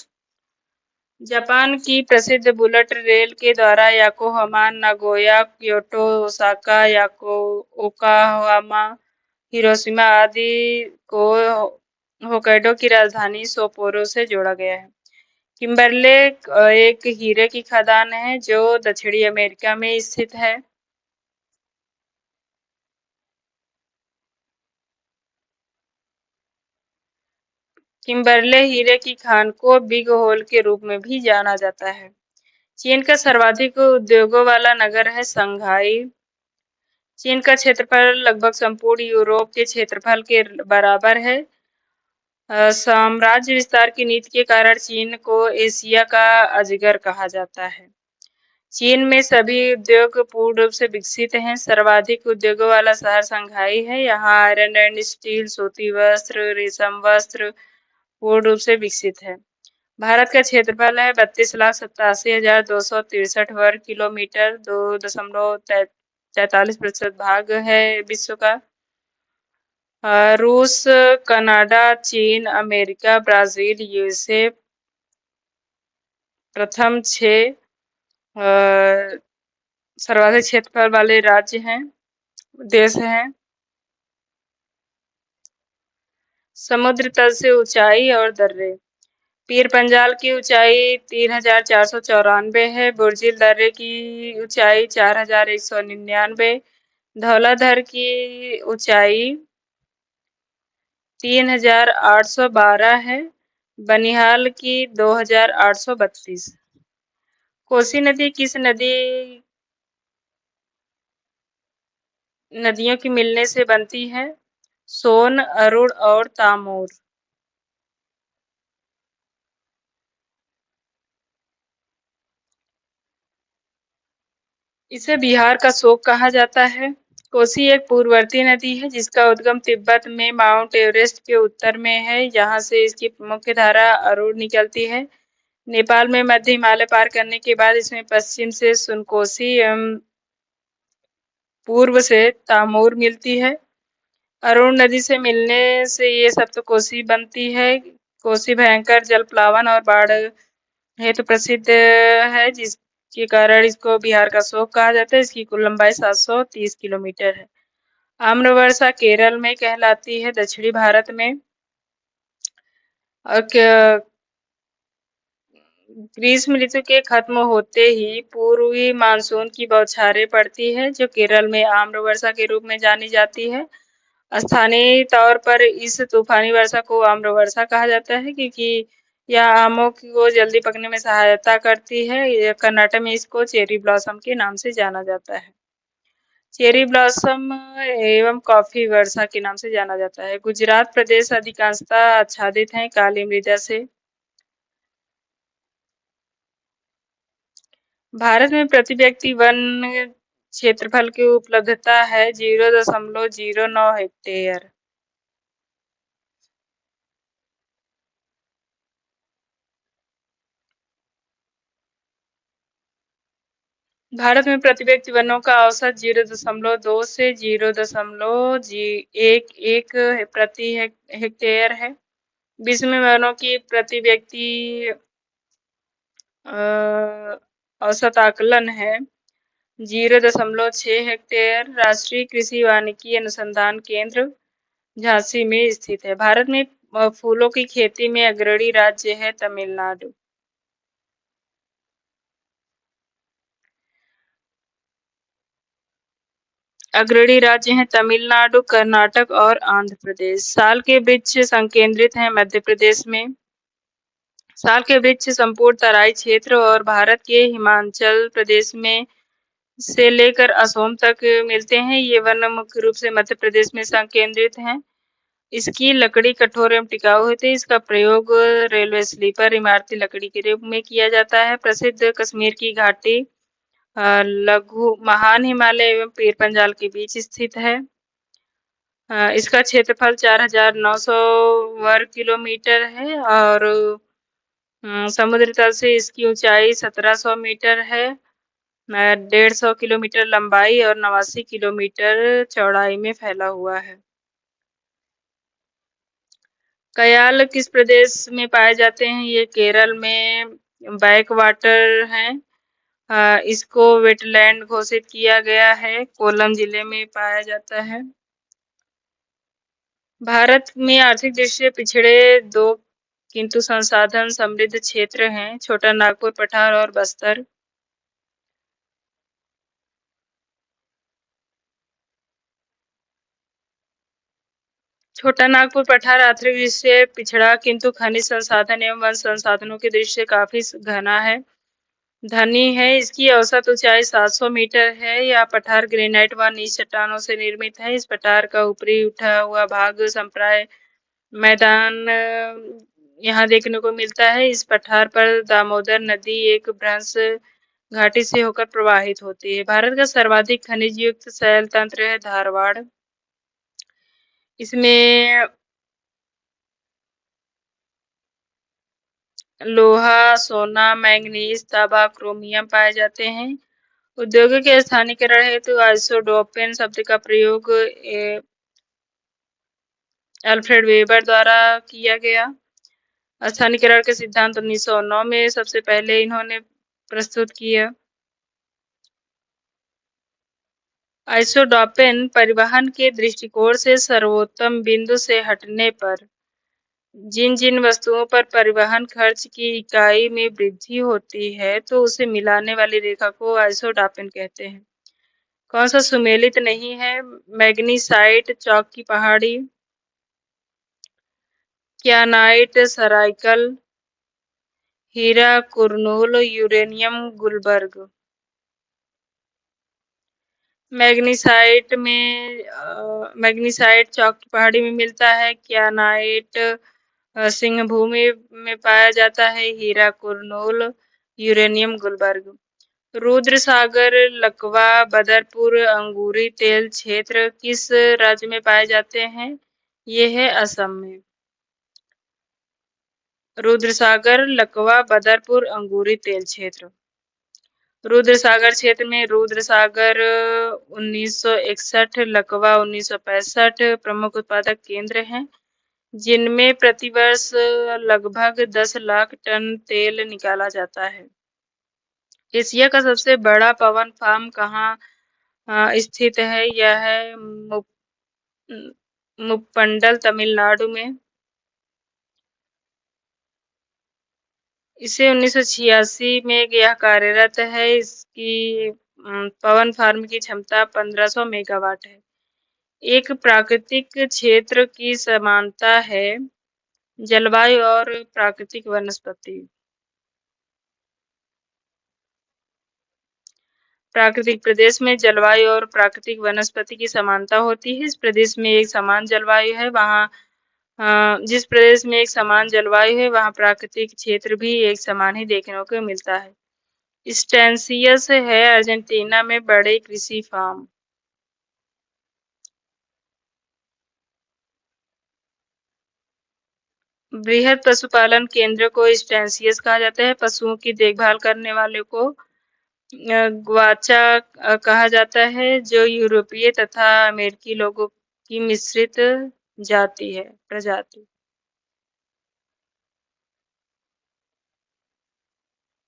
जापान की प्रसिद्ध बुलेट रेल के द्वारा योकोहामा, नागोया, क्योटो, ओसाका, ओकाहामा, हिरोशिमा आदि को होक्काइडो की राजधानी सप्पोरो से जोड़ा गया है। किम्बरले एक हीरे की खदान है जो दक्षिणी अमेरिका में स्थित है। किम्बरले हीरे की खान को बिग होल के रूप में भी जाना जाता है। चीन का सर्वाधिक उद्योगों वाला नगर है शंघाई। चीन का क्षेत्रफल लगभग संपूर्ण यूरोप के क्षेत्रफल के बराबर है। साम्राज्य विस्तार की नीति के कारण चीन को एशिया का अजगर कहा जाता है। चीन में सभी उद्योग पूर्ण रूप से विकसित हैं। सर्वाधिक उद्योगों वाला शहर शंघाई है। यहाँ आयरन एंड स्टील, सूती वस्त्र, रेशम वस्त्र पूर्ण रूप से विकसित है। भारत का क्षेत्रफल है 32,87,263 वर्ग किलोमीटर, 2.43% भाग है विश्व का। रूस, कनाडा, चीन, अमेरिका, ब्राजील, यूएसए प्रथम 6 सर्वाधिक क्षेत्रफल वाले राज्य हैं, देश हैं। समुद्र तल से ऊंचाई और दर्रे। पीर पंजाल की ऊंचाई 3,494 है। बुर्जिल दर्रे की ऊंचाई 4,199। धौलाधर की ऊंचाई 3,812 है। बनिहाल की 2,832। कोसी नदी किस नदियों की मिलने से बनती है? सोन, अरुण और तामूर। इसे बिहार का शोक कहा जाता है। कोसी एक पूर्ववर्ती नदी है जिसका उद्गम तिब्बत में माउंट एवरेस्ट के उत्तर में है। यहाँ से इसकी मुख्य धारा अरुण निकलती है। नेपाल में मध्य हिमालय पार करने के बाद इसमें पश्चिम से सुनकोसी एवं पूर्व से तामूर मिलती है। अरुण नदी से मिलने से ये सप्तकोसी बनती है। कोसी भयंकर जलप्लावन और बाढ़ हेतु प्रसिद्ध है, जिसके कारण इसको बिहार का शोक कहा जाता है। इसकी कुल लंबाई 730 किलोमीटर है। आम्रवर्षा केरल में कहलाती है, दक्षिणी भारत में। और ग्रीष्म ऋतु के खत्म होते ही पूर्वी मानसून की बौछारें पड़ती है, जो केरल में आम्रवर्षा के रूप में जानी जाती है। स्थानीय तौर पर इस तूफानी वर्षा को आम्रवर्षा कहा जाता है, क्योंकि यह आमों को जल्दी पकने में सहायता करती है। कर्नाटक में इसको चेरी ब्लॉसम के नाम से जाना जाता है। चेरी ब्लॉसम एवं कॉफी वर्षा के नाम से जाना जाता है। गुजरात प्रदेश अधिकांशतः आच्छादित है काली मृदा से। भारत में प्रति व्यक्ति वन क्षेत्रफल की उपलब्धता है 0.09 हेक्टेयर। भारत में प्रति व्यक्ति वनों का औसत 0.2 से 0.11 प्रति हेक्टेयर है। विश्व में वनों की प्रति व्यक्ति औसत आकलन है 0.6 हेक्टेयर। राष्ट्रीय कृषि वानिकी अनुसंधान केंद्र झांसी में स्थित है। भारत में फूलों की खेती में अग्रणी राज्य है तमिलनाडु। अग्रणी राज्य हैं तमिलनाडु, कर्नाटक और आंध्र प्रदेश। साल के वृक्ष संकेंद्रित हैं मध्य प्रदेश में। साल के वृक्ष संपूर्ण तराई क्षेत्र और भारत के हिमाचल प्रदेश में से लेकर असोम तक मिलते हैं। ये वन मुख्य रूप से मध्य प्रदेश में संकेंद्रित हैं। इसकी लकड़ी कठोर एवं टिकाऊ होती है। इसका प्रयोग रेलवे स्लीपर, इमारती लकड़ी के रूप में किया जाता है। प्रसिद्ध कश्मीर की घाटी लघु महान हिमालय एवं पीर पंजाल के बीच स्थित है। इसका क्षेत्रफल 4,900 वर्ग किलोमीटर है और समुद्र तल से इसकी ऊंचाई 1700 मीटर है। 150 किलोमीटर लंबाई और 89 किलोमीटर चौड़ाई में फैला हुआ है। कयाल किस प्रदेश में पाए जाते हैं? ये केरल में बैक वाटर है। इसको वेटलैंड घोषित किया गया है। कोल्लम जिले में पाया जाता है। भारत में आर्थिक दृष्टि से पिछड़े दो किंतु संसाधन समृद्ध क्षेत्र हैं, छोटा नागपुर पठार और बस्तर। छोटा नागपुर पठार आर्थिक दृष्टि से पिछड़ा किंतु खनिज संसाधन एवं वन संसाधनों की दृष्टि से काफी घना है, धनी है। इसकी औसत ऊंचाई 700 मीटर है। यह पठार ग्रेनाइट व नीच चट्टानों से निर्मित है। इस पठार का ऊपरी उठा हुआ भाग संप्राय मैदान यहाँ देखने को मिलता है। इस पठार पर दामोदर नदी एक भ्रंश घाटी से होकर प्रवाहित होती है। भारत का सर्वाधिक खनिज युक्त शैल तंत्र है धारवाड़। इसमें लोहा, सोना, मैंगनीज, तांबा, क्रोमियम पाए जाते हैं। उद्योगों के स्थानीयकरण हेतु आइसोडोपेन शब्द का प्रयोग अल्फ्रेड वेबर द्वारा किया गया। स्थानीयकरण के सिद्धांत 1909 में सबसे पहले इन्होंने प्रस्तुत किया। आइसोडोपेन परिवहन के दृष्टिकोण से सर्वोत्तम बिंदु से हटने पर जिन जिन वस्तुओं पर परिवहन खर्च की इकाई में वृद्धि होती है तो उसे मिलाने वाली रेखा को आइसोडोपेन कहते हैं। कौन सा सुमेलित नहीं है? मैग्नीसाइट, चौक की पहाड़ी, क्यानाइट, सराइकल, हीरा कुरनूल, यूरेनियम गुलबर्ग। मैग्नीसाइट चौक की पहाड़ी में मिलता है। क्यानाइट सिंह भूमि में पाया जाता है। हीरा कुरनूल, यूरेनियम गुलबर्ग। रुद्र सागर, लकवा, बदरपुर, अंगूरी तेल क्षेत्र किस राज्य में पाए जाते हैं? ये है असम में। रुद्र सागर, लकवा, बदरपुर, अंगूरी तेल क्षेत्र। रुद्र सागर क्षेत्र में रुद्र सागर 1961, लकवा 1965 प्रमुख उत्पादक केंद्र हैं, जिनमें प्रतिवर्ष लगभग 10 लाख टन तेल निकाला जाता है। एशिया का सबसे बड़ा पवन फार्म कहाँ स्थित है? यह है मुप्पंडल, तमिलनाडु में। इसे 1986 में यह कार्यरत है। इसकी पवन फार्म की क्षमता 1500 मेगावाट है। एक प्राकृतिक क्षेत्र की समानता है जलवायु और प्राकृतिक वनस्पति। प्राकृतिक प्रदेश में जलवायु और प्राकृतिक वनस्पति की समानता होती है। इस प्रदेश में एक समान जलवायु है। जिस प्रदेश में एक समान जलवायु है वहाँ प्राकृतिक क्षेत्र भी एक समान ही देखने को मिलता है। स्टेंसियस है अर्जेंटीना में बड़े कृषि फार्म। बृहद पशुपालन केंद्र को स्टेंसियस कहा जाता है। पशुओं की देखभाल करने वाले को ग्वाचा कहा जाता है, जो यूरोपीय तथा अमेरिकी लोगों की मिश्रित जाति है प्रजाति।